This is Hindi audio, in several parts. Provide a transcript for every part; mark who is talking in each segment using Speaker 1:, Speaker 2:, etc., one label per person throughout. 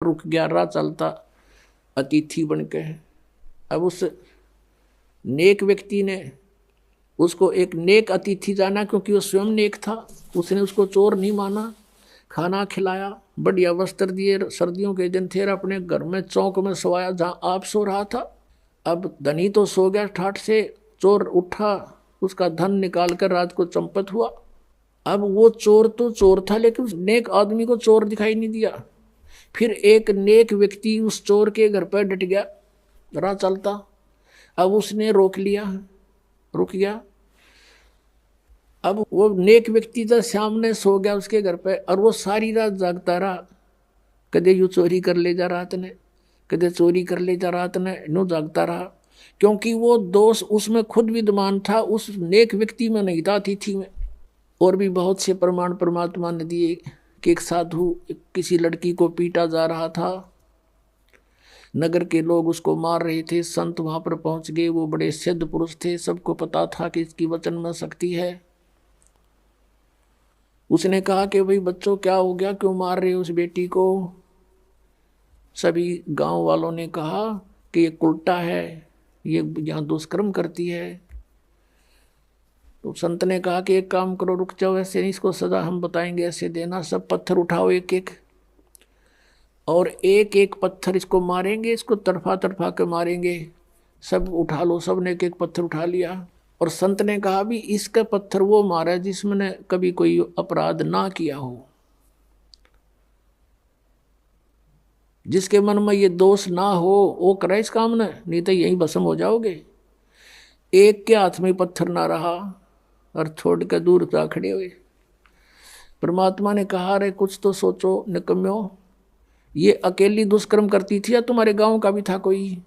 Speaker 1: रुक गया, राह चलता अतिथि बन के। अब उस नेक व्यक्ति ने उसको एक नेक अतिथि जाना, क्योंकि वो स्वयं नेक था। उसने उसको चोर नहीं माना, खाना खिलाया, बढ़िया वस्त्र दिए, सर्दियों के दिन थे, अपने घर में चौक में सोया जहाँ आप सो रहा था। अब धनी तो सो गया ठाठ से, चोर उठा, उसका धन निकाल कर रात को चंपत हुआ। अब वो चोर तो चोर था, लेकिन उस नेक आदमी को चोर दिखाई नहीं दिया। फिर एक नेक व्यक्ति उस चोर के घर पर डट गया, राह चलता। अब उसने रोक लिया, रुक गया। अब वो नेक व्यक्ति तो सामने सो गया उसके घर पे, और वो सारी रात जागता रहा। कदे यूँ चोरी कर ले जा रात ने, कदे चोरी कर ले जा रात ने, यूँ जागता रहा। क्योंकि वो दोष उसमें खुद विद्यमान था, उस नेक व्यक्ति में नहीं था, अतिथि में। और भी बहुत से प्रमाण परमात्मा ने दिए कि एक साधु किसी लड़की को पीटा जा रहा था, नगर के लोग उसको मार रहे थे, संत वहां पर पहुंच गए। वो बड़े सिद्ध पुरुष थे, सबको पता था कि इसकी वचन में शक्ति है। उसने कहा कि भाई बच्चों क्या हो गया, क्यों मार रहे हो उस बेटी को। सभी गांव वालों ने कहा कि ये उल्टा है, ये यहाँ दुष्कर्म करती है। तो संत ने कहा कि एक काम करो, रुक जाओ, ऐसे नहीं, इसको सजा हम बताएंगे, ऐसे देना। सब पत्थर उठाओ एक एक, और एक एक पत्थर इसको मारेंगे, इसको तरफा तरफा के मारेंगे। सब उठा लो, सब ने एक एक पत्थर उठा लिया। और संत ने कहा भी इसका पत्थर वो मारा जिसमें कभी कोई अपराध ना किया हो, जिसके मन में ये दोष ना हो, वो करे इस काम ने, नहीं तो यहीं भस्म हो जाओगे। एक के हाथ में पत्थर ना रहा और छोड़ कर दूर जा खड़े हुए। परमात्मा ने कहा रे कुछ तो सोचो निकम्यो, ये अकेली दुष्कर्म करती थी या तुम्हारे गांव का भी था कोई।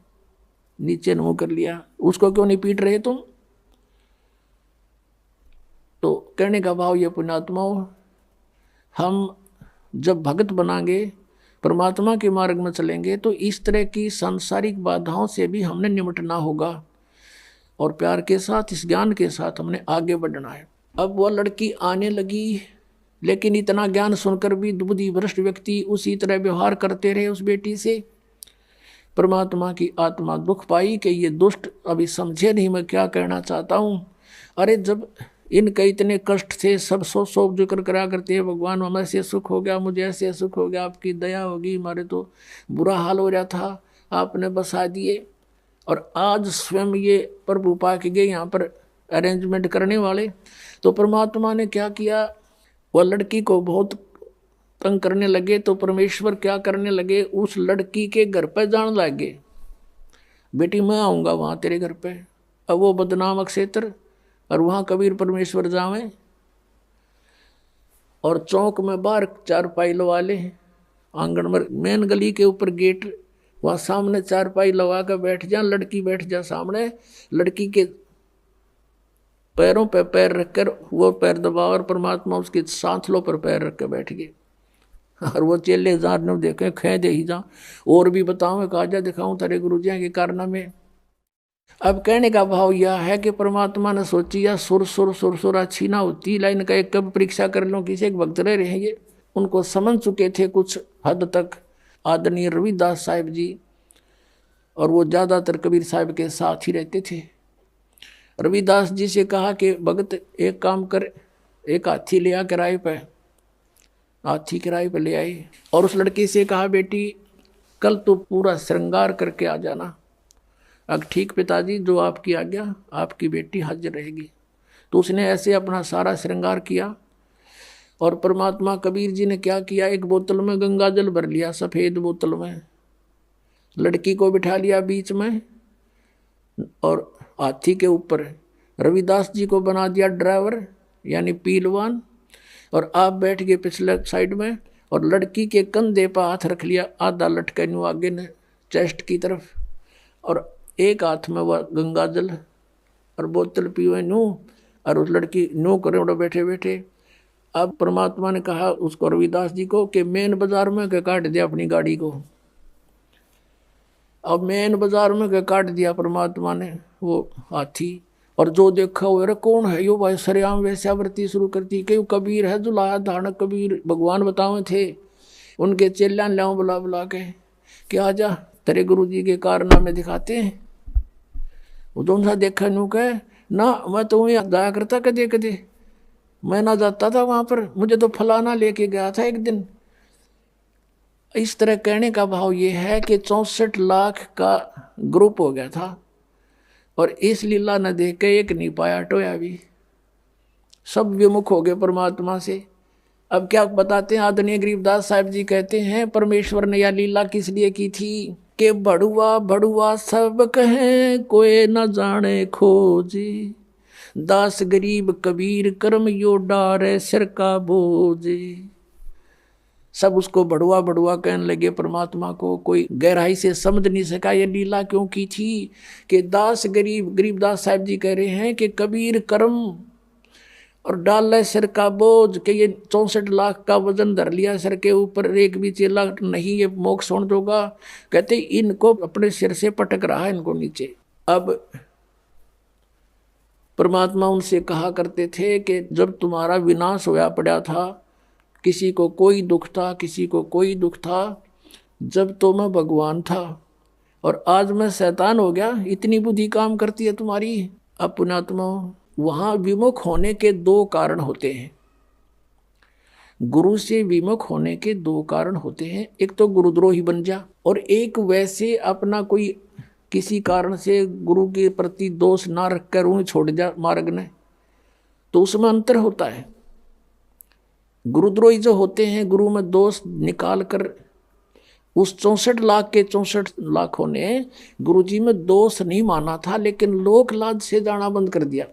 Speaker 1: नीचे मुंह कर लिया, उसको क्यों नहीं पीट रहे तुम। तो कहने का भाव ये पुण्यात्माओं, हम जब भगत बनाएंगे, परमात्मा के मार्ग में चलेंगे, तो इस तरह की सांसारिक बाधाओं से भी हमने निपटना होगा, और प्यार के साथ, इस ज्ञान के साथ हमने आगे बढ़ना है। अब वह लड़की आने लगी, लेकिन इतना ज्ञान सुनकर भी बुद्धिभ्रष्ट व्यक्ति उसी तरह व्यवहार करते रहे उस बेटी से। परमात्मा की आत्मा दुख पाई कि ये दुष्ट अभी समझे नहीं मैं क्या कहना चाहता हूँ। अरे जब इनके इतने कष्ट थे, सब सो जिक्र करा करते हैं, भगवान हमें ऐसे सुख हो गया, मुझे ऐसे सुख हो गया, आपकी दया होगी, हमारे तो बुरा हाल हो रहा था, आपने बसा दिए। और आज स्वयं ये प्रभु पा के गए यहाँ पर अरेंजमेंट करने वाले। तो परमात्मा ने क्या किया, वह लड़की को बहुत तंग करने लगे। तो परमेश्वर क्या करने लगे, उस लड़की के घर पर जाने लगे। बेटी मैं आऊँगा वहाँ तेरे घर पे। अब वो बदनाम क्षेत्र, और वहाँ कबीर परमेश्वर जावे, और चौक में बाहर चारपाई लगा ले, आंगन में मेन गली के ऊपर गेट, वहाँ सामने चारपाई लगा कर बैठ जा, लड़की बैठ जा सामने, लड़की के पैरों पे पैर रखकर वो पैर दबाओ, और परमात्मा उसके सांथलों पर पैर रख कर बैठ गए। और वो चेले जार ने देखे, खे दे ही जा, और भी बताऊँ, कहा जा दिखाऊँ तेरे गुरु जी के कारनामे। अब कहने का भाव यह है कि परमात्मा ने सोची या सुर सुर सुर सुर अच्छी ना होती, लाइन का एक कब परीक्षा कर लो, किसी एक भक्त रह रहेंगे। उनको समझ चुके थे कुछ हद तक आदरणीय रविदास साहिब जी, और वो ज़्यादातर कबीर साहिब के साथ ही रहते थे। रविदास जी से कहा कि भगत एक काम कर, एक हाथी ले आ किराए पे, हाथी किराए पे ले आई, और उस लड़की से कहा बेटी कल तो पूरा श्रृंगार करके आ जाना। अब ठीक पिताजी, जो आपकी आज्ञा, आपकी बेटी हाजिर रहेगी। तो उसने ऐसे अपना सारा श्रृंगार किया। और परमात्मा कबीर जी ने क्या किया, एक बोतल में गंगा जल भर लिया, सफ़ेद बोतल में, लड़की को बिठा लिया बीच में, और हाथी के ऊपर रविदास जी को बना दिया ड्राइवर यानी पीलवान, और आप बैठ गए पिछले साइड में, और लड़की के कंधे पर हाथ रख लिया, आधा लटका न्यू आगे ने चेस्ट की तरफ, और एक हाथ में वह गंगा जल और बोतल पीवे नू, और उस लड़की नू करे बैठे बैठे। अब परमात्मा ने कहा उसको, रविदास जी को, कि मेन बाजार में के काट दिया अपनी गाड़ी को। अब मेन बाजार में के काट दिया परमात्मा ने वो हाथी, और जो देखा वो अरे कौन है यो भाई, सरेआम वैश्यावृत्ति शुरू करती, क्यों कबीर है जो लाया धारण, कबीर भगवान बतावे थे उनके चेला लाऊं बुला बुला के कि आजा तेरे गुरु जी के कारनामे दिखाते हैं। वो तो उनसा देखा नू कहे ना, मैं तो वहीं जाया करता कदे कदे, मैं ना जाता था वहां पर, मुझे तो फलाना लेके गया था एक दिन। इस तरह कहने का भाव ये है कि 64 लाख का ग्रुप हो गया था और इस लीला न देख के एक नहीं पाया टोया भी, सब विमुख हो गए परमात्मा से। अब क्या बताते हैं आदरणीय गरीबदास साहब जी, कहते हैं परमेश्वर ने यह लीला किस लिए की थी कि बड़ुआ बड़ुआ सब कहें कोई न जाने खोजी, दास गरीब कबीर कर्म यो डारे सिर का बोझी। सब उसको बड़ुआ बड़ुआ कहने लगे परमात्मा को, कोई गहराई से समझ नहीं सका ये लीला क्यों की थी कि दास गरीब, गरीबदास साहब जी कह रहे हैं कि कबीर कर्म और डाल सिर का बोझ, के ये 64 लाख का वजन धर लिया सिर के ऊपर, एक भी चेला नहीं ये मोक्ष होने दोगा। कहते इनको अपने सिर से पटक रहा है इनको नीचे। अब परमात्मा उनसे कहा करते थे कि जब तुम्हारा विनाश होया पड़ा था, किसी को कोई दुख था, किसी को कोई दुख था, जब तो मैं भगवान था और आज मैं शैतान हो गया, इतनी बुद्धि काम करती है तुम्हारी। अब पुण्यात्मा, वहां विमुख होने के दो कारण होते हैं, गुरु से विमुख होने के दो कारण होते हैं। एक तो गुरुद्रोही बन जा, और एक वैसे अपना कोई किसी कारण से गुरु के प्रति दोष ना रखकर उन्हें छोड़ जा मार्ग ने, तो उसमें अंतर होता है। गुरुद्रोही जो होते हैं, गुरु में दोष निकाल कर, उस 64 लाख के 64 लाखों ने गुरु जी में दोष नहीं माना था, लेकिन लोक लाज से जाना बंद कर दिया।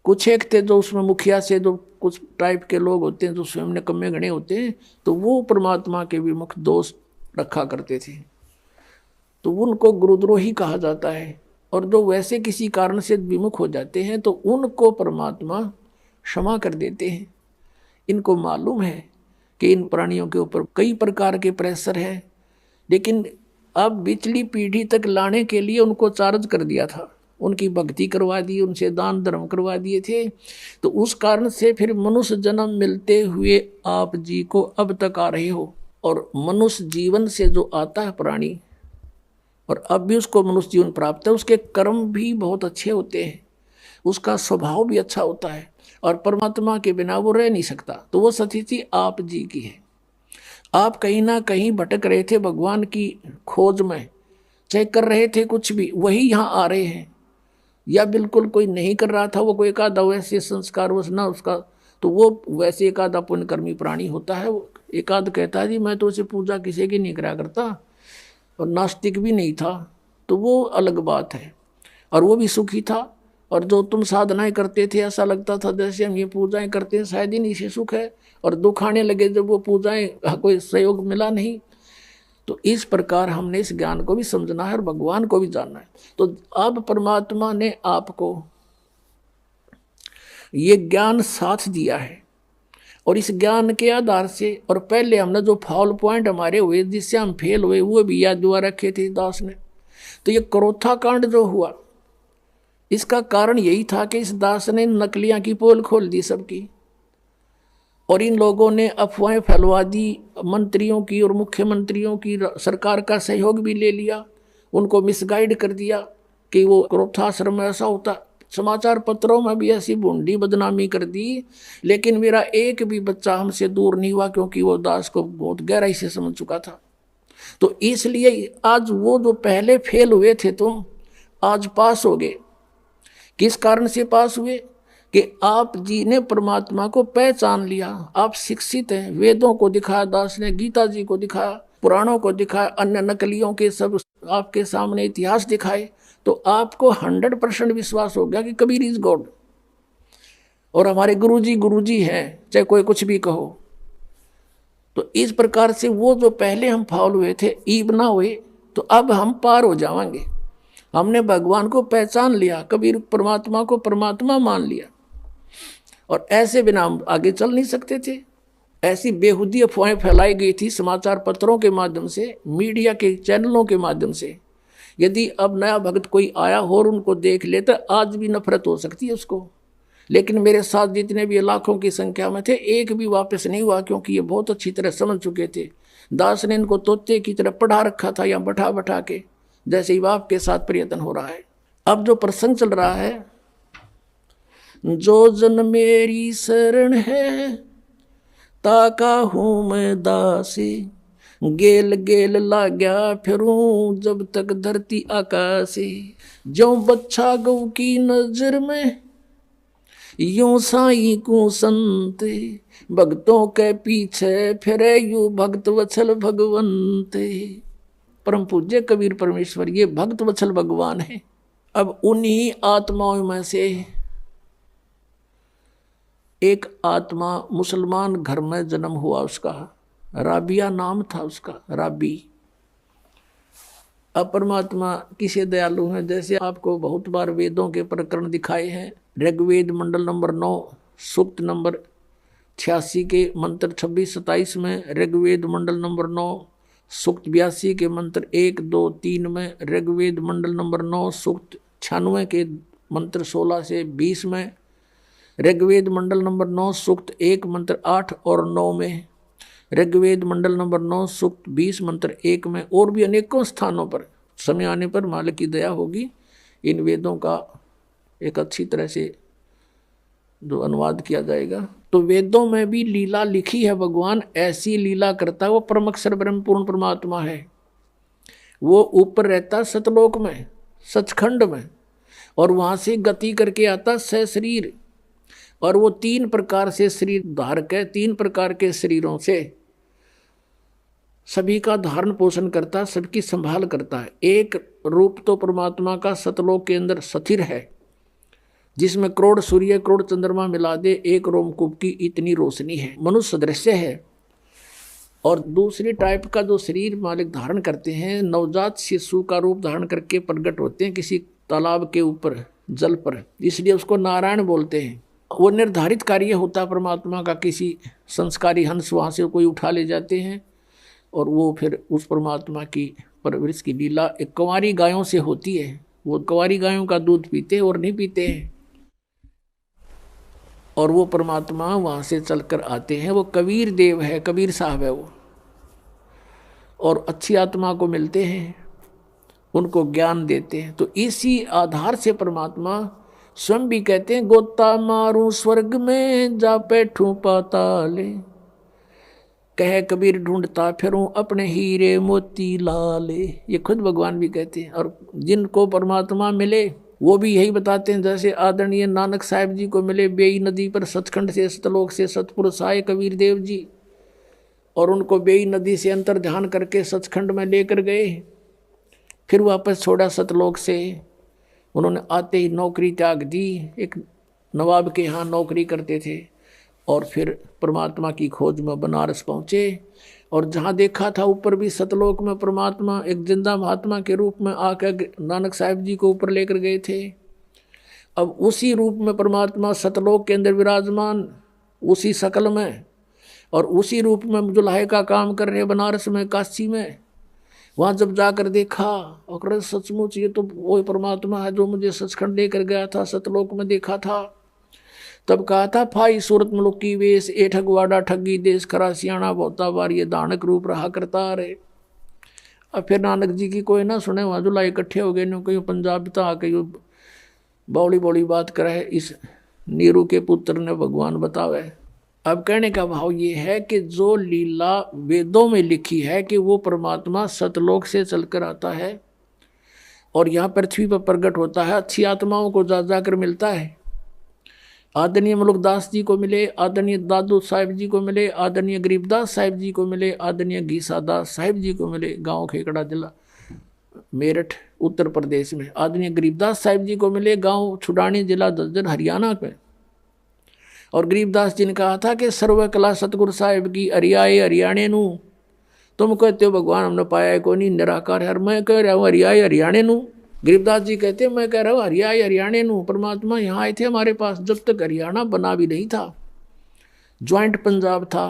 Speaker 1: कुछ एक थे जो उसमें मुखिया से, जो कुछ टाइप के लोग होते हैं जो स्वयं निकम्मे गणे होते हैं, तो वो परमात्मा के विमुख दोष रखा करते थे, तो उनको गुरुद्रोही कहा जाता है। और जो वैसे किसी कारण से विमुख हो जाते हैं तो उनको परमात्मा क्षमा कर देते हैं। इनको मालूम है कि इन प्राणियों के ऊपर कई प्रकार के प्रेशर है, लेकिन अब पिछली पीढ़ी तक लाने के लिए उनको चार्ज कर दिया था, उनकी भक्ति करवा दी, उनसे दान धर्म करवा दिए थे, तो उस कारण से फिर मनुष्य जन्म मिलते हुए आप जी को अब तक आ रहे हो। और मनुष्य जीवन से जो आता है प्राणी, और अब भी उसको मनुष्य जीवन प्राप्त है, उसके कर्म भी बहुत अच्छे होते हैं, उसका स्वभाव भी अच्छा होता है, और परमात्मा के बिना वो रह नहीं सकता। तो वो स्थिति आप जी की है। आप कहीं ना कहीं भटक रहे थे भगवान की खोज में, चाहे कर रहे थे कुछ भी, वही यहाँ आ रहे हैं। या बिल्कुल कोई नहीं कर रहा था, वो कोई एक आधा वैसे संस्कार वश ना उसका, तो वो वैसे एक आधा पुण्यकर्मी प्राणी होता है। वो एक आध कहता है जी मैं तो उसे पूजा किसी की नहीं करा करता, और नास्तिक भी नहीं था, तो वो अलग बात है, और वो भी सुखी था। और जो तुम साधनाएं करते थे, ऐसा लगता था जैसे हम ये पूजाएं करते हैं शायद ही इसे सुख है, और दुख आने लगे जब वो पूजाएं कोई सहयोग मिला नहीं। तो इस प्रकार हमने इस ज्ञान को भी समझना है और भगवान को भी जानना है। तो अब परमात्मा ने आपको ये ज्ञान साथ दिया है, और इस ज्ञान के आधार से, और पहले हमने जो फॉल पॉइंट हमारे हुए जिससे हम फेल हुए, वो भी याद दुआ रखे थे दास ने। तो ये क्रोथा कांड जो हुआ, इसका कारण यही था कि इस दास ने नकलियां की पोल खोल दी सबकी, और इन लोगों ने अफवाहें फैलवा दी मंत्रियों की और मुख्यमंत्रियों की, सरकार का सहयोग भी ले लिया, उनको मिसगाइड कर दिया कि वो क्रोधाश्रम ऐसा होता। समाचार पत्रों में भी ऐसी भूंडी बदनामी कर दी, लेकिन मेरा एक भी बच्चा हमसे दूर नहीं हुआ, क्योंकि वो दास को बहुत गहराई से समझ चुका था। तो इसलिए आज वो जो पहले फेल हुए थे तुम आज पास हो गए। किस कारण से पास हुए? कि आप जी ने परमात्मा को पहचान लिया, आप शिक्षित हैं, वेदों को दिखाया दास ने, गीता जी को दिखाया, पुराणों को दिखाया, अन्य नकलियों के सब आपके सामने इतिहास दिखाए, तो आपको 100% विश्वास हो गया कि कबीर इज गॉड, और हमारे गुरुजी हैं, चाहे कोई कुछ भी कहो। तो इस प्रकार से वो जो पहले हम फाउल हुए थे, ईब ना हुए, तो अब हम पार हो जाएंगे। हमने भगवान को पहचान लिया, कबीर परमात्मा को परमात्मा मान लिया, और ऐसे बिना हम आगे चल नहीं सकते थे। ऐसी बेहुदी अफवाहें फैलाई गई थी समाचार पत्रों के माध्यम से, मीडिया के चैनलों के माध्यम से। यदि अब नया भक्त कोई आया हो और उनको देख ले तो आज भी नफरत हो सकती है उसको, लेकिन मेरे साथ जितने भी लाखों की संख्या में थे, एक भी वापस नहीं हुआ, क्योंकि ये बहुत अच्छी तरह समझ चुके थे। दास ने इनको तोते की तरह पढ़ा रखा था, या बैठा बैठा के, जैसे ही बाप के साथ प्रयत्न हो रहा है। अब जो प्रसंग चल रहा है, जो जन मेरी शरण है ताका हूं मैं दासी, गेल गेल लाग्या फिरूं जब तक धरती आकाशी, जो बच्चा गौ की नजर में यूं साई को संत, भक्तों के पीछे फिरे यू भक्त वत्सल भगवंत। परम पूज्य कबीर परमेश्वर ये भक्त वत्सल भगवान है। अब उन्हीं आत्माओं में से एक आत्मा मुसलमान घर में जन्म हुआ, उसका राबिया नाम था, उसका राबी। अब परमात्मा किसे दयालु हैं, जैसे आपको बहुत बार वेदों के प्रकरण दिखाए हैं। ऋग्वेद मंडल नंबर 9 सूक्त नंबर 86 के मंत्र 26-27 में, ऋग्वेद मंडल नंबर 9 सूक्त 82 के मंत्र 1, 2, 3 में, ऋग्वेद मंडल नंबर 9 सूक्त 96 के मंत्र 16 से 20 में, ऋग्वेद मंडल नंबर 9 सूक्त 1 मंत्र 8 और 9 में, ऋग्वेद मंडल नंबर 9 सूक्त 20 मंत्र 1 में, और भी अनेकों स्थानों पर समय आने पर मालिक की दया होगी इन वेदों का एक अच्छी तरह से जो अनुवाद किया जाएगा। तो वेदों में भी लीला लिखी है, भगवान ऐसी लीला करता है। वो परम अक्षर ब्रह्म पूर्ण परमात्मा है, वो ऊपर रहता सतलोक में, सचखंड में, और वहाँ से गति करके आता सशरीर, और वो 3 प्रकार से शरीर धारक है, 3 प्रकार के शरीरों से सभी का धारण पोषण करता, सबकी संभाल करता है। एक रूप तो परमात्मा का सतलोक के अंदर स्थिर है, जिसमें करोड़ सूर्य करोड़ चंद्रमा मिला दे एक रोमकूप की इतनी रोशनी है, मनुष्य दृश्य है। और दूसरी टाइप का जो शरीर मालिक धारण करते हैं, नवजात शिशु का रूप धारण करके प्रकट होते हैं किसी तालाब के ऊपर जल पर, इसलिए उसको नारायण बोलते हैं। वो निर्धारित कार्य होता है परमात्मा का, किसी संस्कारी हंस वहाँ से कोई उठा ले जाते हैं, और वो फिर उस परमात्मा की परवरिश की लीला एक कंवारी गायों से होती है। वो कंवारी गायों का दूध पीते और नहीं पीते हैं, और वो परमात्मा वहाँ से चलकर आते हैं। वो कबीर देव है, कबीर साहब है वो, और अच्छी आत्मा को मिलते हैं, उनको ज्ञान देते हैं। तो इसी आधार से परमात्मा स्वयं भी कहते हैं, गोता मारूं स्वर्ग में जा बैठूं पाताले, कहे कबीर ढूंढता फिरूं अपने हीरे मोती लाले। ये खुद भगवान भी कहते हैं। और जिनको परमात्मा मिले वो भी यही बताते हैं, जैसे आदरणीय नानक साहिब जी को मिले बेई नदी पर, सचखंड से सतलोक से सतपुरुष आए कबीर देव जी, और उनको बेई नदी से अंतर ध्यान करके सचखंड में लेकर गए, फिर वापस छोड़ा सतलोक से। उन्होंने आते ही नौकरी त्याग दी, एक नवाब के यहाँ नौकरी करते थे, और फिर परमात्मा की खोज में बनारस पहुँचे। और जहाँ देखा था ऊपर भी सतलोक में परमात्मा एक जिंदा महात्मा के रूप में आकर नानक साहिब जी को ऊपर लेकर गए थे। अब उसी रूप में परमात्मा सतलोक के अंदर विराजमान, उसी शकल में, और उसी रूप में जुल्हे का काम कर रहे बनारस में, काशी में। वहाँ जब जाकर देखा और सचमुच ये तो वही परमात्मा है जो मुझे सचखंड लेकर गया था, सतलोक में देखा था। तब कहा था, फाई सूरत मुल्क की वेश ए ठगवाड़ा ठगी देश, खरा सियाणा बहुता बार ये दानक रूप रहा करता रे। अब फिर नानक जी की कोई ना सुने, वहाँ जुला इकट्ठे हो गए, नो कहीं पंजाब तो आके बौड़ी बौड़ी बात करे इस नीरू के पुत्र ने भगवान बतावे। अब कहने का भाव ये है कि जो लीला वेदों में लिखी है कि वो परमात्मा सतलोक से चलकर आता है और यहाँ पृथ्वी पर प्रकट होता है, अच्छी आत्माओं को जा जाकर मिलता है। आदरणीय मुलुकदास जी को मिले, आदरणीय दादू साहिब जी को मिले, आदरणीय गरीबदास साहिब जी को मिले, आदरणीय घीसादास साहिब जी को मिले, गांव खेकड़ा जिला मेरठ उत्तर प्रदेश में। आदरणीय गरीबदास साहिब जी को मिले, गांव छुडानी जिला दज्जर हरियाणा में। और गरीबदास जी ने कहा था कि सर्व कला सतगुरु साहिब की अरियाए हरियाणे नू, तुम कहते हो भगवान हमने पाया है को नहीं, निराकार है, मैं कह रहा हूँ हरियाए हरियाणे नू। गरीबदास जी कहते हैं मैं कह रहा हूँ हरियाए हरियाणे नू। परमात्मा यहाँ आए थे हमारे पास जब तक हरियाणा बना भी नहीं था, ज्वाइंट पंजाब था,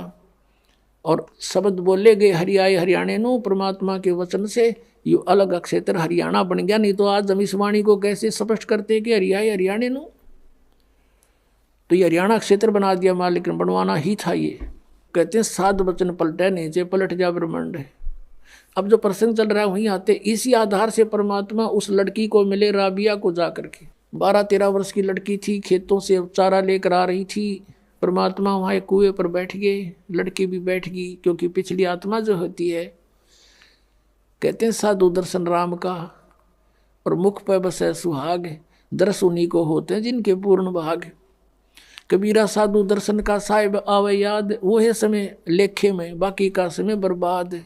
Speaker 1: और शब्द बोले गए हरियाए हरियाणे नू। परमात्मा के वचन से ये अलग क्षेत्र हरियाणा बन गया, नहीं तो आज हम इस वाणी को कैसे स्पष्ट करते कि हरियाए हरियाणे नू। तो ये हरियाणा क्षेत्र बना दिया मालिक ने, बनवाना ही था ये। कहते हैं 7 वचन पलटे नीचे पलट जा ब्रह्मांड। अब जो प्रसंग चल रहा है वहीं आते, इसी आधार से परमात्मा उस लड़की को मिले राबिया को जा करके। 12-13 वर्ष की लड़की थी, खेतों से चारा लेकर आ रही थी। परमात्मा वहाँ एक कुएं पर बैठ गए, लड़की भी बैठ गई, क्योंकि पिछली आत्मा जो होती है, कहते हैं साधु दर्शन राम का और मुख पर बसे सुहाग, दर्श उन्हीं को होते हैं जिनके पूर्ण भाग। कबीरा साधु दर्शन का साहिब आवे याद, वो है समय लेखे में बाकी का समय बर्बाद।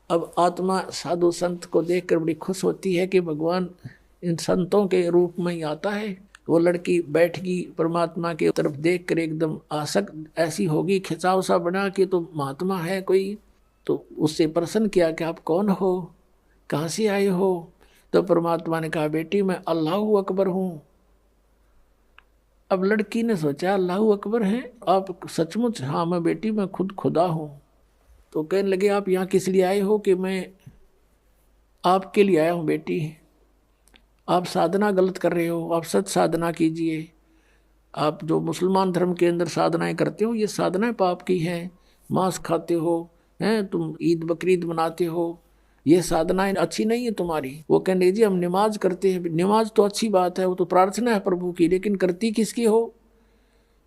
Speaker 1: अब आत्मा साधु संत को देखकर बड़ी खुश होती है कि भगवान इन संतों के रूप में ही आता है। वो लड़की बैठ गई, परमात्मा के तरफ देखकर एकदम आसक्त ऐसी होगी, खिंचाव सा बना कि तो महात्मा है कोई। तो उससे प्रश्न किया कि आप कौन हो, कहाँ से आए हो? तो परमात्मा ने कहा बेटी मैं अल्लाह अकबर हूँ। अब लड़की ने सोचा अल्लाह अकबर है आप सचमुच? हाँ मैं बेटी मैं खुद खुदा हूँ। तो कहने लगे आप यहाँ किस लिए आए हो? कि मैं आपके लिए आया हूँ बेटी, आप साधना गलत कर रहे हो, आप सच साधना कीजिए। आप जो मुसलमान धर्म के अंदर साधनाएं करते हो ये साधनाएं पाप की हैं, मांस खाते हो हैं, तुम ईद बकरीद मनाते हो, ये साधनाएं अच्छी नहीं है तुम्हारी। वो कहने जी हम नमाज करते हैं। नमाज तो अच्छी बात है, वो तो प्रार्थना है प्रभु की, लेकिन करती किसकी हो?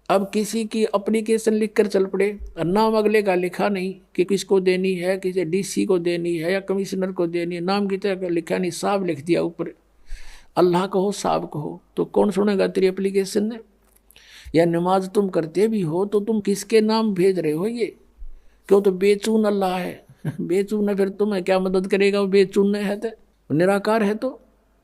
Speaker 1: अब किसी की एप्लीकेशन लिख कर चल पड़े, नाम अगले का लिखा नहीं कि किसको देनी है, किसी डीसी को देनी है या कमिश्नर को देनी है, नाम की तरह लिखा नहीं, साहब लिख दिया ऊपर, अल्लाह कहो साहब कहो, तो कौन सुनेगा तेरी एप्लीकेशन ने? या नमाज तुम करते भी हो तो तुम किसके नाम भेज रहे हो? ये क्यों? तो बेचून अल्लाह है, बेचून है, फिर तुम्हें क्या मदद करेगा? वो बेचून है तो निराकार है। तो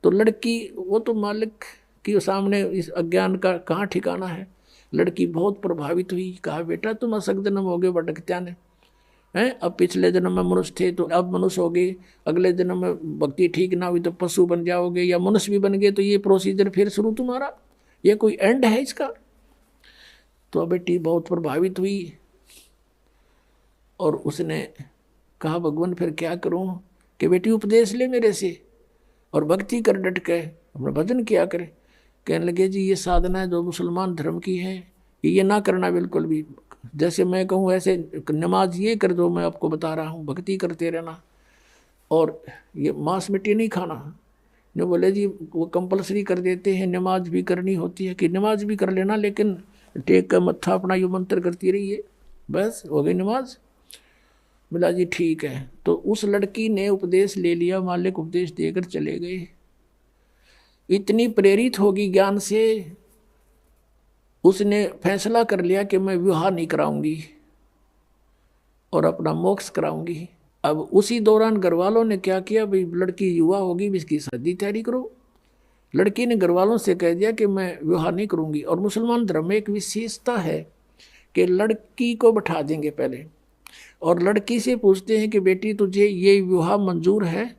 Speaker 1: लड़की वो तो मालिक के सामने इस अज्ञान का कहाँ ठिकाना है। लड़की बहुत प्रभावित हुई, कहा बेटा तुम असक जन्म हो गए भटकत्या ने हैं, अब पिछले जन्म में मनुष्य थे तो अब मनुष्य हो गए, अगले जन्म में भक्ति ठीक ना हुई तो पशु बन जाओगे या मनुष्य भी बन गए, तो ये प्रोसीजर फिर शुरू तुम्हारा, ये कोई एंड है इसका? तो बेटी बहुत प्रभावित हुई और उसने कहा भगवान फिर क्या करूं? कि बेटी उपदेश ले मेरे से और भक्ति कर डट के अपना भजन किया करे। कहने लगे जी ये साधना है जो मुसलमान धर्म की है, ये ना करना बिल्कुल भी। जैसे मैं कहूँ ऐसे नमाज ये कर दो, मैं आपको बता रहा हूँ, भक्ति करते रहना और ये मांस मिट्टी नहीं खाना। ने बोले जी वो कंपलसरी कर देते हैं, नमाज भी करनी होती है कि नमाज भी कर लेना, लेकिन टेक का मत्था अपना यू मंत्र करती रहिए, बस हो गई नमाज। बोला जी ठीक है। तो उस लड़की ने उपदेश ले लिया, मालिक उपदेश देकर चले गए। इतनी प्रेरित होगी ज्ञान से, उसने फैसला कर लिया कि मैं विवाह नहीं कराऊंगी और अपना मोक्ष कराऊंगी। अब उसी दौरान घर वालों ने क्या किया, भाई लड़की युवा होगी, इसकी शादी तैयारी करो। लड़की ने घर वालों से कह दिया कि मैं विवाह नहीं करूंगी। और मुसलमान धर्म में एक विशेषता है कि लड़की को बैठा देंगे पहले और लड़की से पूछते हैं कि बेटी तुझे ये विवाह मंजूर है?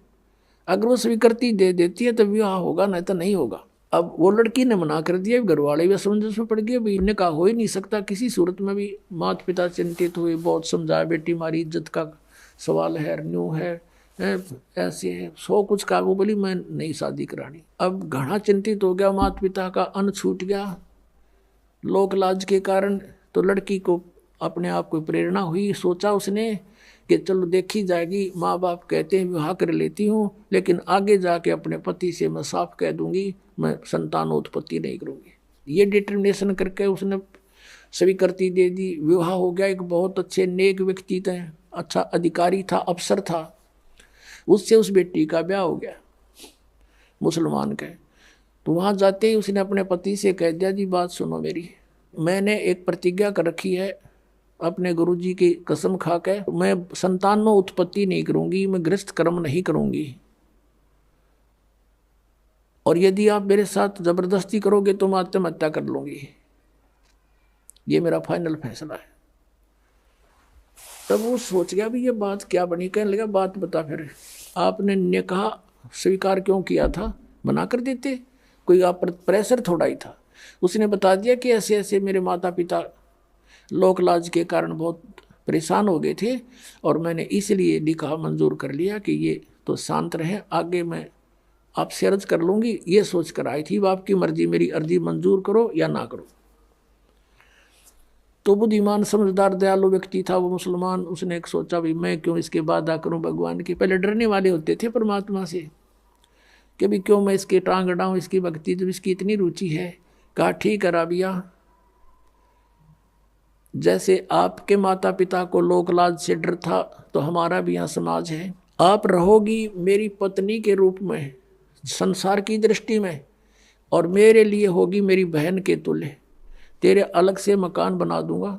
Speaker 1: अगर वो स्वीकृति दे देती है तो विवाह होगा, नहीं तो नहीं होगा। अब वो लड़की ने मना कर दिया, घर वाले भी असमंजस में पड़ गए, भाई इन्हें कहा हो ही नहीं सकता किसी सूरत में भी। माता पिता चिंतित हुए, बहुत समझाया बेटी हमारी इज्जत का सवाल है, न्यू है, ऐसे है, 100 कुछ कहा। वो बोली मैं नहीं शादी करानी। अब घना चिंतित हो गया, माता पिता का अन्न छूट गया लोक लाज के कारण। तो लड़की को अपने आप को प्रेरणा हुई, सोचा उसने कि चलो देखी जाएगी, माँ बाप कहते हैं विवाह कर लेती हूँ, लेकिन आगे जाके अपने पति से मैं साफ कह दूंगी मैं संतानोत्पत्ति नहीं करूँगी। ये डिटर्मिनेशन करके उसने स्वीकृति दे दी। विवाह हो गया। एक बहुत अच्छे नेक व्यक्ति थे, अच्छा अधिकारी था, अफसर था, उससे उस बेटी का ब्याह हो गया मुसलमान के। तो वहाँ जाते ही उसने अपने पति से कह दिया जी बात सुनो मेरी, मैंने एक प्रतिज्ञा कर रखी है अपने गुरुजी की कसम खा के, मैं संतानों उत्पत्ति नहीं करूंगी, मैं गृहस्थ कर्म नहीं करूंगी, और यदि आप मेरे साथ जबरदस्ती करोगे तो मैं आत्महत्या कर लूंगी। ये मेरा फाइनल फैसला है। तब वो सोच गया भी ये बात क्या बनी। कहने लगा बात बता, फिर आपने निकाह स्वीकार क्यों किया था? मना कर देते, कोई आप पर प्रेशर थोड़ा ही था। उसने बता दिया कि ऐसे ऐसे मेरे माता पिता लोक लाज के कारण बहुत परेशान हो गए थे और मैंने इसलिए निकाह मंजूर कर लिया कि ये तो शांत रहे, आगे मैं आपसे अर्ज कर लूँगी। ये सोच कर आई थी, आपकी मर्जी, मेरी अर्जी मंजूर करो या ना करो। तो बुद्धिमान समझदार दयालु व्यक्ति था वो मुसलमान। उसने एक सोचा भाई मैं क्यों इसके वादा करूं भगवान की। पहले डरने वाले होते थे परमात्मा से कि भी क्यों मैं इसकी टांग अड़ाऊं, इसकी भक्ति जब इसकी इतनी रुचि है। कहा ठीक है राबिया, जैसे आपके माता पिता को लोक लाज से डर था तो हमारा भी यहाँ समाज है। आप रहोगी मेरी पत्नी के रूप में संसार की दृष्टि में, और मेरे लिए होगी मेरी बहन के तुल्य। तेरे अलग से मकान बना दूंगा,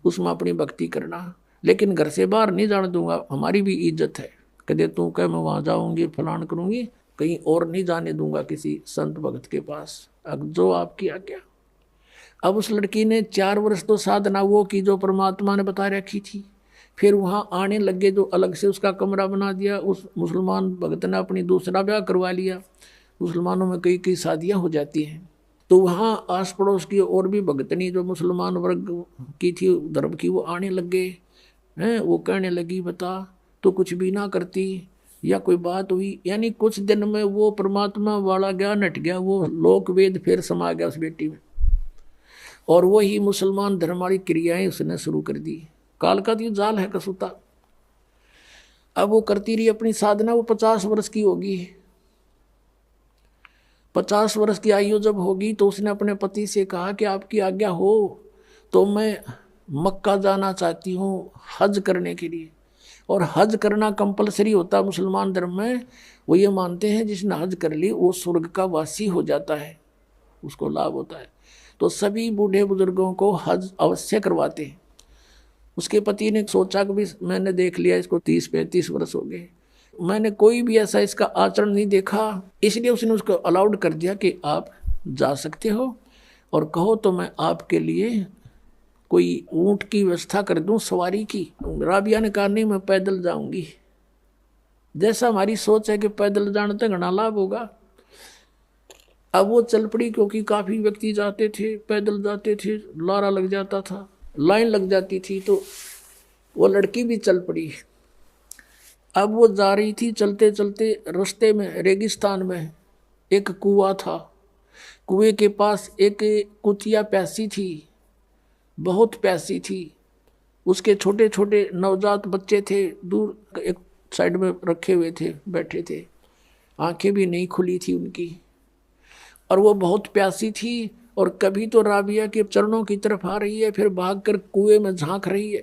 Speaker 1: उसमें अपनी भक्ति करना, लेकिन घर से बाहर नहीं जाने दूंगा। हमारी भी इज्जत है। कदे तू कह मैं वहाँ जाऊंगी फलान करूंगी, कहीं और नहीं जाने दूंगा किसी संत भक्त के पास। अब जो आपकी आज्ञा। अब उस लड़की ने 4 वर्ष तो साधना वो की जो परमात्मा ने बता रखी थी। फिर वहाँ आने लगे, जो अलग से उसका कमरा बना दिया। उस मुसलमान भक्त ने अपनी दूसरा ब्याह करवा लिया। मुसलमानों में कई कई शादियाँ हो जाती हैं। तो वहाँ आस पड़ोस की और भी भगतनी जो मुसलमान वर्ग की थी धर्म की, वो आने लगे हैं। वो कहने लगी बता तो कुछ भी ना करती या कोई बात हुई। यानी कुछ दिन में वो परमात्मा वाला ज्ञान हट गया, वो लोक वेद फिर समा गया उस बेटी में, और वही मुसलमान धर्म वाली क्रियाएं उसने शुरू कर दी। काल का तो जाल है कसूता। अब वो करती रही अपनी साधना। वो 50 वर्ष की होगी। 50 वर्ष की आयु जब होगी तो उसने अपने पति से कहा कि आपकी आज्ञा हो तो मैं मक्का जाना चाहती हूँ हज करने के लिए। और हज करना कंपलसरी होता मुसलमान धर्म में। वो ये मानते हैं जिसने हज कर ली वो स्वर्ग का वासी हो जाता है, उसको लाभ होता है। तो सभी बूढ़े बुजुर्गों को हज अवश्य करवाते हैं। उसके पति ने सोचा कि भी मैंने देख लिया इसको 30-35 वर्ष हो गए, मैंने कोई भी ऐसा इसका आचरण नहीं देखा, इसलिए उसने उसको अलाउड कर दिया कि आप जा सकते हो और कहो तो मैं आपके लिए कोई ऊंट की व्यवस्था कर दूं सवारी की। राबिया ने कहा नहीं मैं पैदल जाऊंगी। जैसा हमारी सोच है कि पैदल जाने तक घना लाभ होगा। अब वो चल पड़ी, क्योंकि काफी व्यक्ति जाते थे, पैदल जाते थे, लारा लग जाता था, लाइन लग जाती थी, तो वो लड़की भी चल पड़ी। अब वो जा रही थी, चलते चलते रास्ते में रेगिस्तान में एक कुआं था। कुएं के पास एक कुतिया प्यासी थी, बहुत प्यासी थी। उसके छोटे छोटे नवजात बच्चे थे, दूर एक साइड में रखे हुए थे, बैठे थे, आंखें भी नहीं खुली थी उनकी, और वो बहुत प्यासी थी। और कभी तो राबिया के चरणों की तरफ आ रही है, फिर भागकर कुएं में झांक रही है।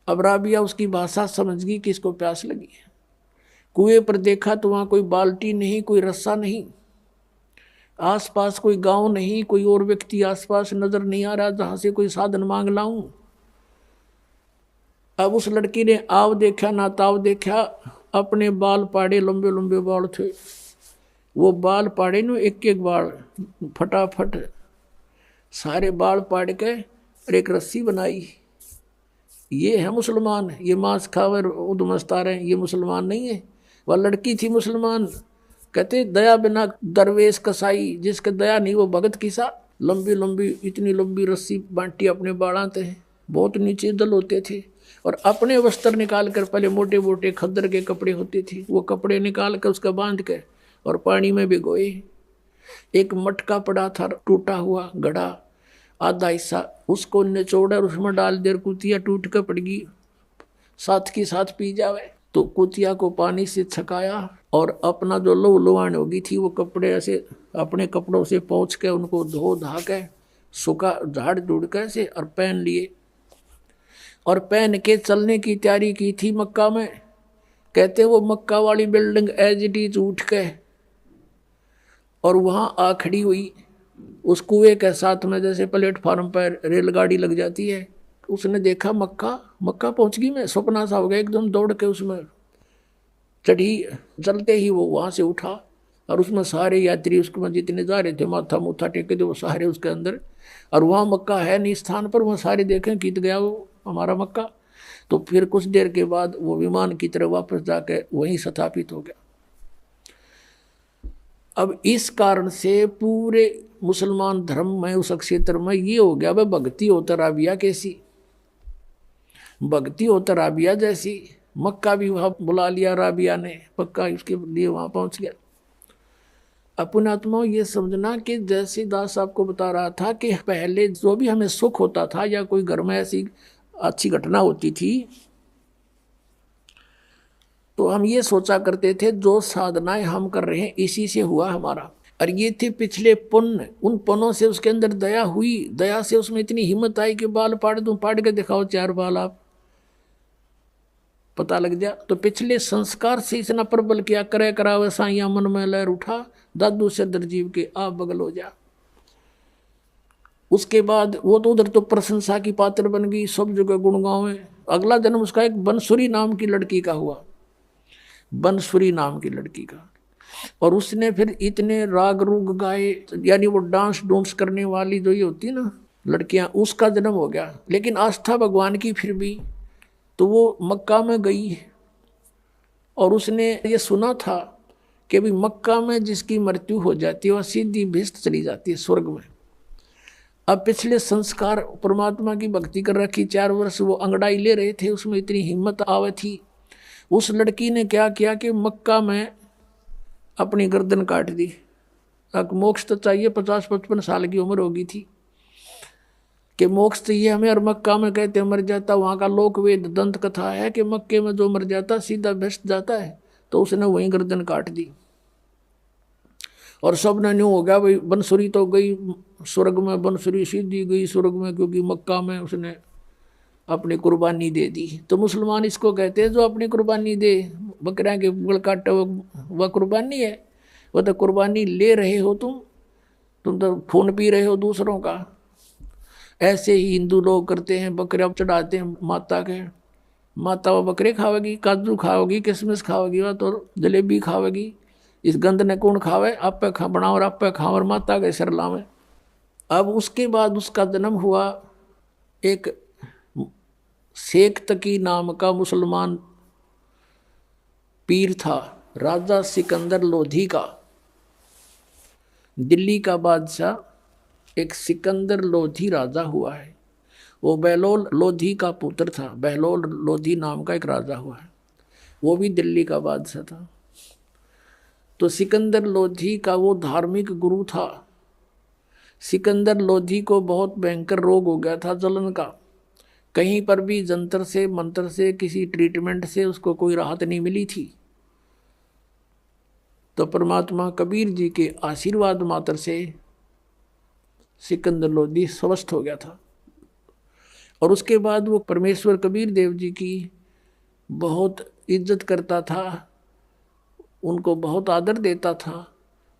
Speaker 1: अब राबिया उसकी भाषा समझ गई कि इसको प्यास लगी है। कुएं पर देखा तो वहाँ कोई बाल्टी नहीं, कोई रस्सा नहीं, आसपास कोई गांव नहीं, कोई और व्यक्ति आसपास नजर नहीं आ रहा जहां से कोई साधन मांग लाऊं। अब उस लड़की ने आव देखा ना ताव देखा, अपने बाल पाड़े, लंबे लंबे बाल थे, वो बाल पाड़े न एक एक बाल फटाफट सारे बाल पाड़ के और एक रस्सी बनाई। ये है मुसलमान, ये मांस खावर उदमस्ता रहे, ये मुसलमान नहीं है। वह लड़की थी मुसलमान। कहते दया बिना दरवेश कसाई, जिसके दया नहीं वो भगत किसा। लंबी लंबी इतनी लंबी रस्सी बांटी अपने बाड़ाते हैं, बहुत नीचे दल होते थे, और अपने वस्त्र निकाल कर, पहले मोटे मोटे खद्दर के कपड़े होते थे, वो कपड़े निकाल कर उसका बांध के और पानी में भिगोए। एक मटका पड़ा था टूटा हुआ घड़ा, आधा हिस्सा उसको निचोड़ा और उसमें डाल दे, कुतिया टूट कर पड़ गई, साथ की साथ पी जावे। तो कुतिया को पानी से छकाया और अपना जो लो लोहान होगी थी वो कपड़े ऐसे अपने कपड़ों से पोंछ के उनको धो धा के सूखा झाड़ झूड़ के से और पहन लिए, और पहन के चलने की तैयारी की थी मक्का में। कहते वो मक्का वाली बिल्डिंग एज इट इज उठ के और वहाँ आ खड़ी हुई उस कुएं के साथ में, जैसे प्लेटफार्म पर रेलगाड़ी लग जाती है। उसने देखा मक्का, मक्का पहुंच गई, मैं सपना सा हो गया, एकदम दौड़ के उसमें चढ़ी। चलते ही वो वहाँ से उठा और उसमें सारे यात्री उसमें जितने जा रहे थे माथा मुथा टेके थे वो सारे उसके अंदर, और वहाँ मक्का है नहीं स्थान पर, वहाँ सारे देखें कित गया वो हमारा मक्का। तो फिर कुछ देर के बाद वो विमान की तरह वापस जाके वहीं स्थापित हो गया। अब इस कारण से पूरे मुसलमान धर्म में उस क्षेत्र में ये हो गया, भाई भक्ति होता राबिया कैसी, भक्ति होता राबिया जैसी। मक्का भी वहाँ बुला लिया राबिया ने, पक्का उसके लिए वहाँ पहुँच गया। अपने आत्मा ये समझना कि जैसे दास आपको बता रहा था कि पहले जो भी हमें सुख होता था या कोई घर में ऐसी अच्छी घटना होती थी तो हम ये सोचा करते थे जो साधनाएं हम कर रहे हैं इसी से हुआ हमारा। और ये थे पिछले पुण्य, उन पुण्यों से उसके अंदर दया हुई, दया से उसमें इतनी हिम्मत आई कि बाल पाड़ दूं, पाड़ के दिखाओ 4 बाल, आप पता लग जा। तो पिछले संस्कार से इतना प्रबल किया, करे करावे साइया मन में लहर उठा, दादू से दरजीव के आप बगल हो जा। उसके बाद वो तो उधर तो प्रशंसा की पात्र बन गई, सब जगह गुणगांव में। अगला जन्म उसका एक बनसुरी नाम की लड़की का हुआ, बनसुरी नाम की लड़की का। और उसने फिर इतने राग रूग गाए, यानी वो डांस डूंस करने वाली जो ये होती है ना लड़कियां, उसका जन्म हो गया। लेकिन आस्था भगवान की फिर भी, तो वो मक्का में गई और उसने ये सुना था कि भी मक्का में जिसकी मृत्यु हो जाती है वह सीधी भिष्ट चली जाती है स्वर्ग में। अब पिछले संस्कार परमात्मा की भक्ति कर रखी, 4 वर्ष वो अंगड़ाई ले रहे थे, उसमें इतनी हिम्मत आवे थी। उस लड़की ने क्या किया कि मक्का में अपनी गर्दन काट दी। अब मोक्ष तो चाहिए, 50-55 साल की उम्र होगी थी कि मोक्ष चाहिए हमें, और मक्का में कहते मर जाता, वहाँ का लोक वेद दंत कथा है कि मक्के में जो मर जाता सीधा भ्रष्ट जाता है। तो उसने वहीं गर्दन काट दी और सब ने न्यू हो गया भाई, बनसुरी तो गई स्वर्ग में, बनसुरी सीधी गई स्वर्ग में, क्योंकि मक्का में उसने अपनी कुर्बानी दे दी। तो मुसलमान इसको कहते हैं जो अपनी कुर्बानी दे, बकरियां के गल काटे वह कुर्बानी है। वह तो कुर्बानी ले रहे हो तुम तो खून पी रहे हो दूसरों का। ऐसे ही हिंदू लोग करते हैं, बकरियां चढ़ाते हैं माता के, माता वो बकरे खावेगी, काजू खाओगी, किशमिश खाओगी, वह तो जलेबी खावेगी। इस गंद ने कौन खावे, आप पे खा बनाओ और आप पे खाओ और माता के सिर लावे। अब उसके बाद उसका जन्म हुआ एक शेख तकी नाम का मुसलमान पीर था, राजा सिकंदर लोधी का, दिल्ली का बादशाह एक सिकंदर लोधी राजा हुआ है। वो बहलोल लोधी का पुत्र था, बहलोल लोधी नाम का एक राजा हुआ है, वो भी दिल्ली का बादशाह था। तो सिकंदर लोधी का वो धार्मिक गुरु था। सिकंदर लोधी को बहुत भयंकर रोग हो गया था जलन का, कहीं पर भी जंतर से मंत्र से किसी ट्रीटमेंट से उसको कोई राहत नहीं मिली थी। तो परमात्मा कबीर जी के आशीर्वाद मात्र से सिकंदर लोधी स्वस्थ हो गया था। और उसके बाद वो परमेश्वर कबीर देव जी की बहुत इज्जत करता था, उनको बहुत आदर देता था।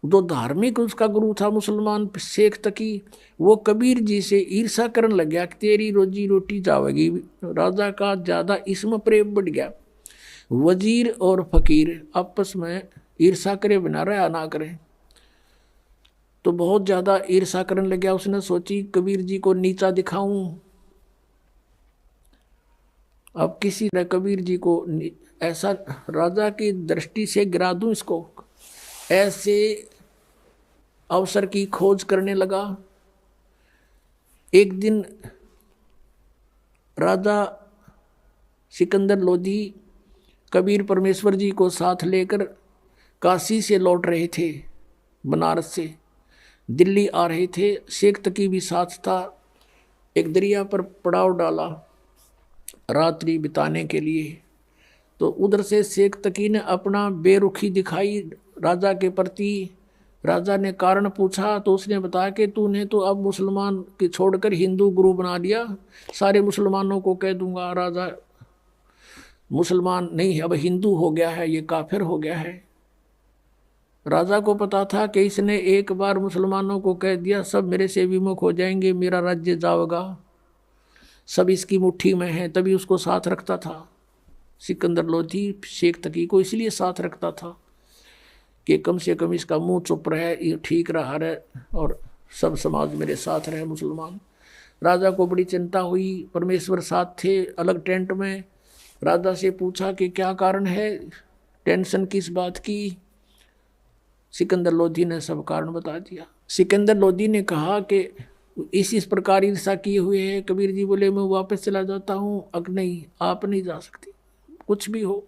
Speaker 1: जो धार्मिक उसका गुरु था मुसलमान शेख तकी, वो कबीर जी से ईर्षा करने लग गया कि तेरी रोजी रोटी जावेगी। राजा का ज़्यादा इसमें प्रेम बढ़ गया। वजीर और फकीर आपस में ईर्षा करे बिना रहा ना करें, तो बहुत ज़्यादा ईर्षा करने लग गया। उसने सोची कबीर जी को नीचा दिखाऊं, अब किसी ने कबीर जी को ऐसा राजा की दृष्टि से गिरा दूं इसको, ऐसे अवसर की खोज करने लगा। एक दिन राजा सिकंदर लोधी कबीर परमेश्वर जी को साथ लेकर काशी से लौट रहे थे, बनारस से दिल्ली आ रहे थे। शेख तकी भी साथ था। एक दरिया पर पड़ाव डाला रात्रि बिताने के लिए। तो उधर से शेख तकी ने अपना बेरुखी दिखाई राजा के प्रति। राजा ने कारण पूछा तो उसने बताया कि तूने तो अब मुसलमान के छोड़कर हिंदू गुरु बना लिया, सारे मुसलमानों को कह दूंगा राजा मुसलमान नहीं अब हिंदू हो गया है, ये काफिर हो गया है। राजा को पता था कि इसने एक बार मुसलमानों को कह दिया सब मेरे से विमुख हो जाएंगे, मेरा राज्य जाएगा, सब इसकी मुट्ठी में है। तभी उसको साथ रखता था सिकंदर लोधी शेख तकी को, इसलिए साथ रखता था कि कम से कम इसका मुंह चुप रहे, ये ठीक रहा रहे और सब समाज मेरे साथ रहे मुसलमान। राजा को बड़ी चिंता हुई, परमेश्वर साथ थे अलग टेंट में। राजा से पूछा कि क्या कारण है, टेंशन किस बात की। सिकंदर लोधी ने सब कारण बता दिया। सिकंदर लोधी ने कहा कि इस प्रकार ईर्षा किए हुए है। कबीर जी बोले मैं वापस चला जाता हूँ। अग नहीं, आप नहीं जा सकती, कुछ भी हो।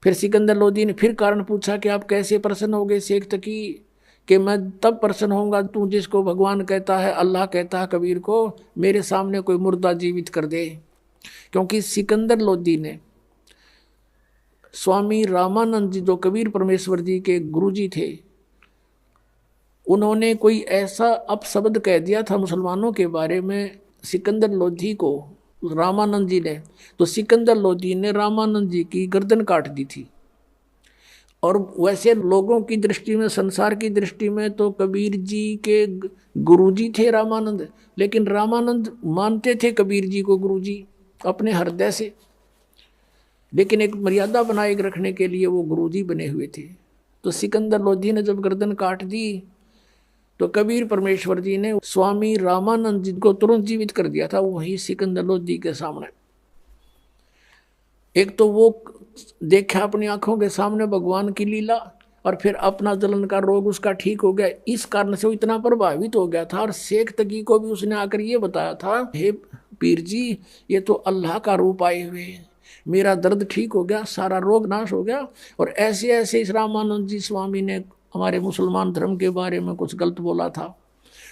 Speaker 1: फिर सिकंदर लोधी ने फिर कारण पूछा कि आप कैसे प्रसन्न हो गए शेख तकी। कि मैं तब प्रसन्न होऊंगा तू जिसको भगवान कहता है, अल्लाह कहता है कबीर को, मेरे सामने कोई मुर्दा जीवित कर दे। क्योंकि सिकंदर लोधी ने स्वामी रामानंद जी जो कबीर परमेश्वर जी के गुरुजी थे, उन्होंने कोई ऐसा अपशब्द कह दिया था मुसलमानों के बारे में सिकंदर लोधी को रामानंद जी ने, तो सिकंदर लोधी ने रामानंद जी की गर्दन काट दी थी। और वैसे लोगों की दृष्टि में, संसार की दृष्टि में तो कबीर जी के गुरुजी थे रामानंद, लेकिन रामानंद मानते थे कबीर जी को गुरुजी अपने हृदय से, लेकिन एक मर्यादा बनाए रखने के लिए वो गुरुजी बने हुए थे। तो सिकंदर लोधी ने जब गर्दन काट दी तो कबीर परमेश्वर जी ने स्वामी रामानंद जी को तुरंत जीवित कर दिया था वही सिकंदर लोधी के सामने। एक तो वो देखा अपनी आंखों के सामने भगवान की लीला, और फिर अपना जलन का रोग उसका ठीक हो गया। इस कारण से वो इतना प्रभावित हो गया था, और शेख तकी को भी उसने आकर ये बताया था, हे पीर जी ये तो अल्लाह का रूप आए हुए, मेरा दर्द ठीक हो गया, सारा रोग नाश हो गया। और ऐसे ऐसे इस रामानंद जी स्वामी ने हमारे मुसलमान धर्म के बारे में कुछ गलत बोला था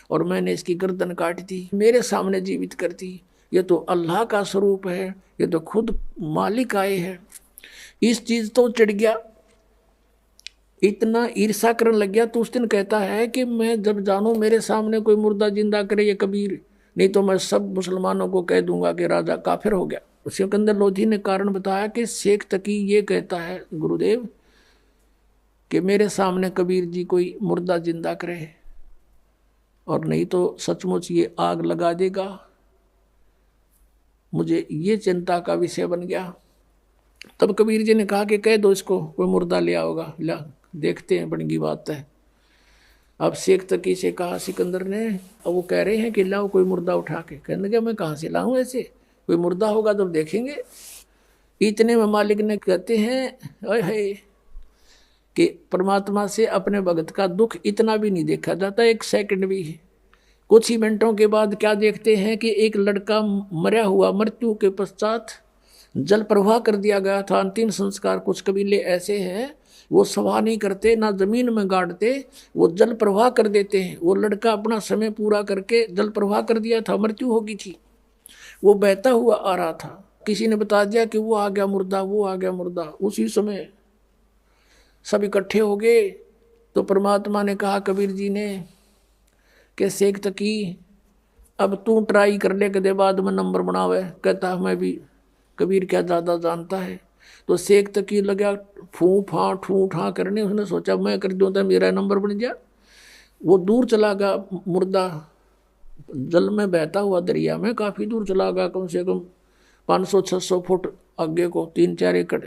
Speaker 1: और मैंने इसकी गर्दन काट दी, मेरे सामने जीवित कर दी। ये तो अल्लाह का स्वरूप है, ये तो खुद मालिक आए हैं। इस चीज तो चढ़ गया, इतना ईर्षा करने लग गया। तो उस दिन कहता है कि मैं जब जानूं मेरे सामने कोई मुर्दा जिंदा करे ये कबीर, नहीं तो मैं सब मुसलमानों को कह दूंगा कि राजा काफिर हो गया। सिकंदर लोधी ने कारण बताया कि शेख तकी ये कहता है गुरुदेव कि मेरे सामने कबीर जी कोई मुर्दा जिंदा करे, और नहीं तो सचमुच ये आग लगा देगा। मुझे ये चिंता का विषय बन गया। तब कबीर जी ने कहा कि कह दो इसको कोई मुर्दा ले आओगा, ला देखते हैं बन की बात है। अब शेख तकी से कहा सिकंदर ने, अब वो कह रहे हैं कि लाओ कोई मुर्दा उठा के। कहने लगा मैं कहाँ से लाऊं, ऐसे कोई मुर्दा होगा तो देखेंगे। इतने में मालिक ने कहते हैं अरे कि परमात्मा से अपने भगत का दुख इतना भी नहीं देखा जाता, एक सेकंड भी। कुछ ही मिनटों के बाद क्या देखते हैं कि एक लड़का मरा हुआ, मृत्यु के पश्चात जल प्रवाह कर दिया गया था। अंतिम संस्कार कुछ कबीले ऐसे हैं वो सभा नहीं करते, ना जमीन में गाड़ते, वो जल प्रवाह कर देते हैं। वो लड़का अपना समय पूरा करके जल प्रवाह कर दिया था, मृत्यु हो गई थी, वो बहता हुआ आ रहा था। किसी ने बता दिया कि वो आ गया मुर्दा, वो आ गया मुर्दा। उसी समय सब इकट्ठे हो गए। तो परमात्मा ने कहा कबीर जी ने कि शेख तकी अब तू ट्राई कर ले, कदे बाद में नंबर बनावे। कहता मैं भी कबीर क्या ज़्यादा जानता है। तो शेख तकी लगा फूँ फाँ ठूँ ठाँ करने। उसने सोचा मैं कर दूँ तो मेरा नंबर बन गया। वो दूर चला गया मुर्दा, जल में बहता हुआ दरिया में काफ़ी दूर चला गया, कम से कम 500-600 फुट आगे को, 3-4 एकड़।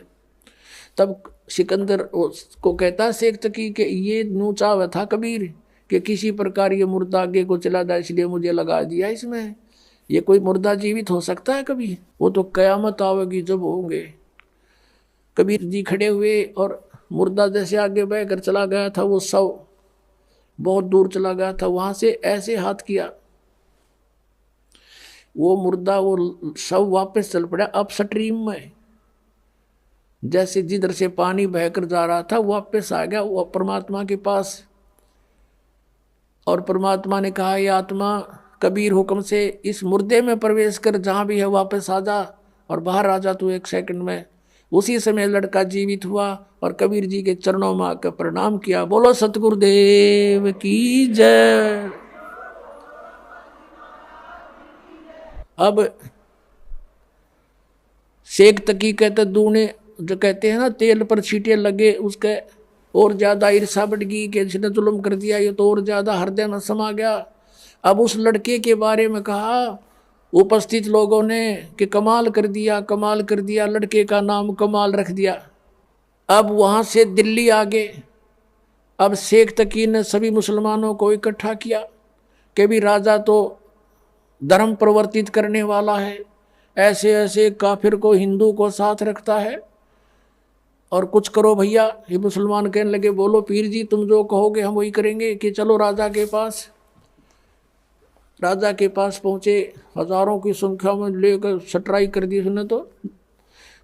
Speaker 1: तब सिकंदर को कहता शेख तकी कि ये न्यू चाव था कबीर कि किसी प्रकार ये मुर्दा आगे को चला जाए, इसलिए मुझे लगा दिया इसमें। ये कोई मुर्दा जीवित हो सकता है कभी? वो तो कयामत आवेगी जब होंगे। कबीर जी खड़े हुए और मुर्दा जैसे आगे बह कर चला गया था, वो शव बहुत दूर चला गया था, वहां से ऐसे हाथ किया, वो मुर्दा, वो शव वापस चल पड़ा अप स्ट्रीम में। जैसे जिधर से पानी बहकर जा रहा था वापस आ गया वो परमात्मा के पास। और परमात्मा ने कहा ये आत्मा कबीर हुक्म से इस मुर्दे में प्रवेश कर, जहाँ भी है वापस आ जा और बाहर आ जा तू 1 सेकंड में। उसी समय लड़का जीवित हुआ और कबीर जी के चरणों में आकर प्रणाम किया। बोलो सतगुरुदेव की जय। अब शेख तकी कहते दूने जो कहते हैं ना तेल पर छींटे लगे, उसके और ज्यादा ईर्षा बढ़ गई कि जिसने जुल्म कर दिया ये तो और ज्यादा हृदय में समा गया। अब उस लड़के के बारे में कहा उपस्थित लोगों ने कि कमाल कर दिया, कमाल कर दिया, लड़के का नाम कमाल रख दिया। अब वहाँ से दिल्ली आ गए। अब शेख तकी ने सभी मुसलमानों को इकट्ठा किया कि भी राजा तो धर्म प्रवर्तित करने वाला है, ऐसे ऐसे काफिर को हिंदू को साथ रखता है, और कुछ करो भैया। ये मुसलमान कहने लगे बोलो पीर जी तुम जो कहोगे हम वही करेंगे, कि चलो राजा के पास। राजा के पास पहुँचे, हजारों की संख्या में लेकर सटराई कर दी उसने, तो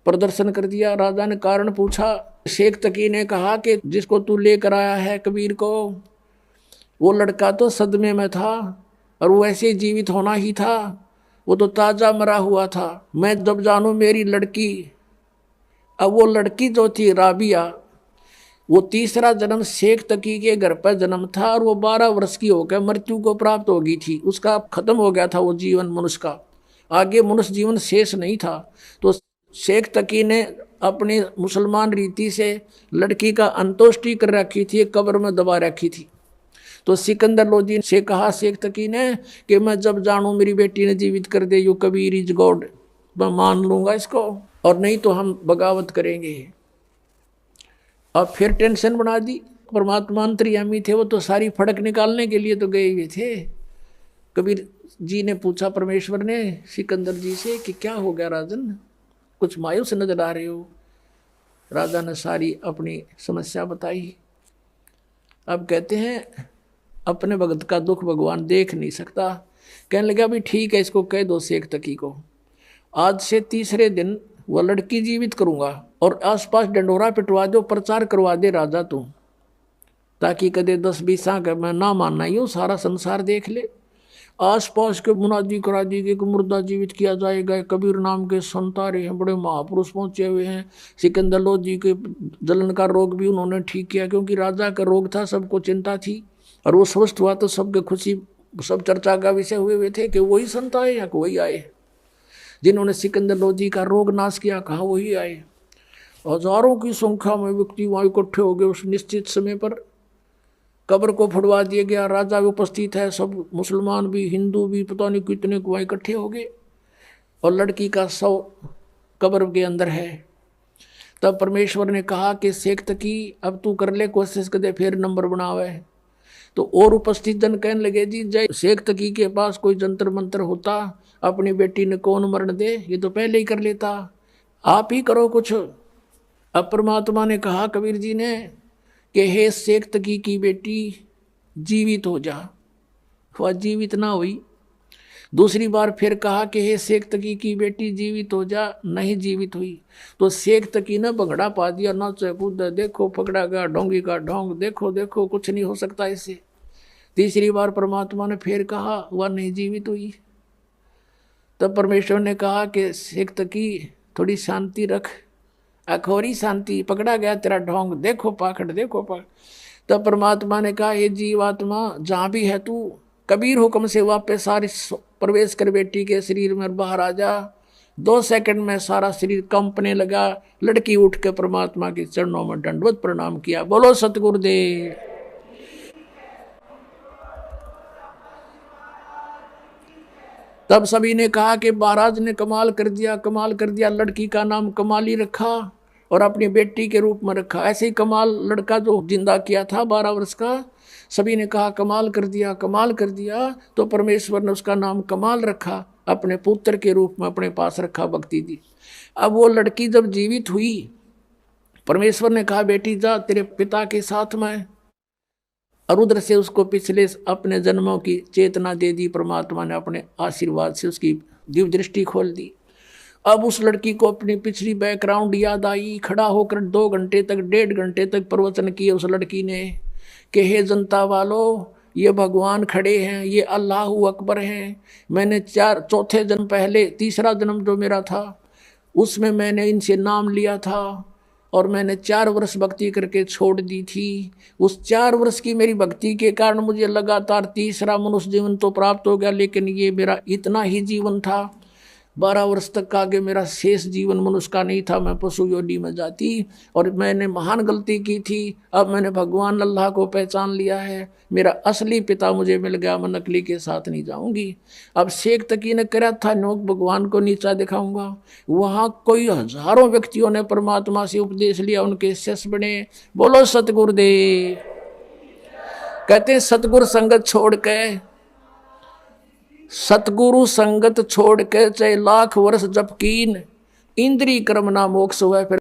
Speaker 1: प्रदर्शन कर दिया। राजा ने कारण पूछा, शेख तकी ने कहा कि जिसको तू लेकर आया है कबीर को, वो लड़का तो सदमे में था और वो ऐसे जीवित होना ही था, वो तो ताजा मरा हुआ था। मैं जब जानूं मेरी लड़की, अब वो लड़की जो थी राबिया, वो तीसरा जन्म शेख तकी के घर पर जन्म था और वो 12 वर्ष की होकर मृत्यु को प्राप्त हो गई थी। उसका खत्म हो गया था वो जीवन मनुष्य का, आगे मनुष्य जीवन शेष नहीं था। तो शेख तकी ने अपनी मुसलमान रीति से लड़की का अंत्येष्टि कर रखी थी, कब्र में दबा रखी थी। तो सिकंदर लोधी से कहा शेख तकी ने कि मैं जब जानूं मेरी बेटी ने जीवित कर दे, यू कबीर इज गॉड, मैं मान लूंगा इसको, और नहीं तो हम बगावत करेंगे। अब फिर टेंशन बना दी। परमात्मा अंतर्यामी थे, वो तो सारी फड़क निकालने के लिए तो गए हुए थे। कबीर जी ने पूछा परमेश्वर ने सिकंदर जी से कि क्या हो गया राजन, कुछ मायूस नजर आ रहे हो। राजा ने सारी अपनी समस्या बताई। अब कहते हैं अपने भगत का दुख भगवान देख नहीं सकता। कहने लगा भी ठीक है, इसको कह दो शेख तकी को, आज से तीसरे दिन वह लड़की जीवित करूंगा और आसपास डंडोरा पिटवा दो, प्रचार करवा दे राजा तू, ताकि कदे 10-20 आंख मैं ना मानना ही सारा संसार देख ले। आसपास के मुनादी करा दी कि मुर्दा जीवित किया जाएगा। कबीर नाम के संत आ रहे हैं, बड़े महापुरुष पहुंचे हुए हैं। सिकंदर लोधी के जलन का रोग भी उन्होंने ठीक किया, क्योंकि राजा का रोग था, सबको चिंता थी। और वो स्वस्थ हुआ तो सबके खुशी, सब चर्चा का विषय हुए थे कि वही संत आए या वही आए जिन्होंने सिकंदर लोधी का रोग नाश किया। कहा वही आए। हजारों की संख्या में व्यक्ति वहां इकट्ठे हो गए। उस निश्चित समय पर कब्र को फुड़वा दिया गया। राजा भी उपस्थित है, सब मुसलमान भी हिंदू भी, पता नहीं कितने को वहां इकट्ठे हो गए। और लड़की का शव कब्र के अंदर है। तब परमेश्वर ने कहा कि शेख तकी अब तू कर ले कोशिश, कर दे फिर नंबर बनावे। तो और उपस्थित जन कहने लगे जी जय शेख तकी के पास कोई जंतर मंत्र होता, अपनी बेटी ने कौन मरण दे, ये तो पहले ही कर लेता, आप ही करो कुछ। अब परमात्मा ने कहा कबीर जी ने कि हे शेख तकी की बेटी जीवित हो जा। वह जीवित ना हुई। दूसरी बार फिर कहा कि हे शेख तकी की बेटी जीवित हो जा, नहीं जीवित हुई। तो शेख तकी ने भंगड़ा पा दिया, नाचे कूदे, देखो पकड़ा गया ढोंगी का ढोंग, देखो देखो कुछ नहीं हो सकता इससे। तीसरी बार परमात्मा ने फिर कहा, वह नहीं जीवित हुई। तब परमेश्वर ने कहा कि शेख तकी थोड़ी शांति रख, अखोरी शांति, पकड़ा गया तेरा ढोंग, देखो पाखड़ देखो पाखड़। तब परमात्मा ने कहा ये जीवात्मा जहाँ भी है तू कबीर हुक्म से वापस सारी प्रवेश कर बेटी के शरीर में बाहर आ जा। 2 सेकंड में सारा शरीर कंपने लगा। लड़की उठ के परमात्मा के चरणों में दंडवत प्रणाम किया। बोलो सतगुरुदेव। तब सभी ने कहा कि महाराज ने कमाल कर दिया, कमाल कर दिया। लड़की का नाम कमाली रखा और अपनी बेटी के रूप में रखा। ऐसे ही कमाल लड़का जो जिंदा किया था 12 वर्ष का, सभी ने कहा कमाल कर दिया, कमाल कर दिया। तो परमेश्वर ने उसका नाम कमाल रखा, अपने पुत्र के रूप में अपने पास रखा, भक्ति दी। अब वो लड़की जब जीवित हुई, परमेश्वर ने कहा बेटी जा तेरे पिता के साथ में, और उधर से उसको पिछले अपने जन्मों की चेतना दे दी। परमात्मा ने अपने आशीर्वाद से उसकी दिव्य दृष्टि खोल दी। अब उस लड़की को अपनी पिछली बैकग्राउंड याद आई। खड़ा होकर 2 घंटे तक 1.5 घंटे तक प्रवचन किए उस लड़की ने कि हे जनता वालों, ये भगवान खड़े हैं, ये अल्लाह अकबर हैं। मैंने 4 जन्म पहले, तीसरा जन्म जो मेरा था उसमें मैंने इनसे नाम लिया था और मैंने 4 वर्ष भक्ति करके छोड़ दी थी। उस 4 वर्ष की मेरी भक्ति के कारण मुझे लगातार तीसरा मनुष्य जीवन तो प्राप्त हो गया, लेकिन ये मेरा इतना ही जीवन था। 12 वर्ष तक का आगे मेरा शेष जीवन मनुष्य का नहीं था, मैं पशु योनि में जाती और मैंने महान गलती की थी। अब मैंने भगवान अल्लाह को पहचान लिया है, मेरा असली पिता मुझे मिल गया, मैं नकली के साथ नहीं जाऊंगी। अब शेख तकी ने करा था नोक भगवान को नीचा दिखाऊंगा। वहाँ कोई हजारों व्यक्तियों ने परमात्मा से उपदेश लिया, उनके शिष्य बने। बोलो सतगुरुदेव। कहते हैं सतगुरु संगत छोड़ के, सतगुरु संगत छोड़ के चाहे लाख वर्ष जप कीन, इंद्री कर्म ना मोक्ष हुआ। फिर